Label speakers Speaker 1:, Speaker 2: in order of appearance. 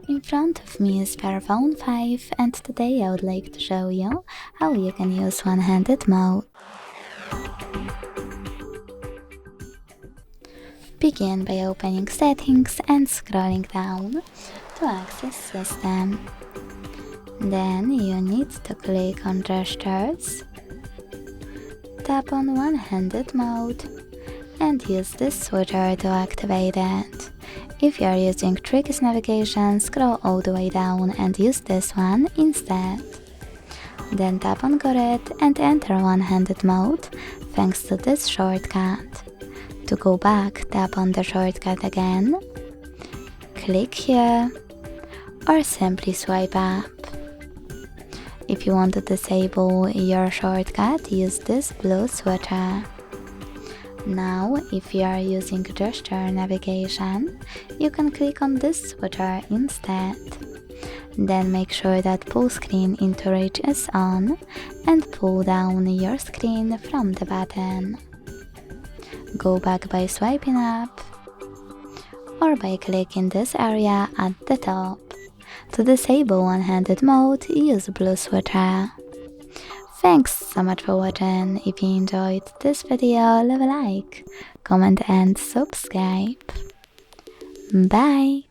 Speaker 1: In front of me is Fairphone 5 and today I would like to show you how you can use one-handed mode. Begin by opening Settings and scrolling down to access System. Then you need to click on Gestures, tap on one-handed mode and use this switcher to activate it. If you are using Tricky's navigation, scroll all the way down and use this one instead. Then tap on Got it and enter one-handed mode thanks to this shortcut. To go back, tap on the shortcut again, click here, or simply swipe up. If you want to disable your shortcut, use this blue switcher. Now, if you are using gesture navigation, you can click on this switcher instead. Then make sure that pull screen into reach is on and pull down your screen from the button. Go back by swiping up or by clicking this area at the top. To disable one-handed mode, use blue switcher. Thanks so much for watching. If you enjoyed this video, leave a like, comment and subscribe. Bye!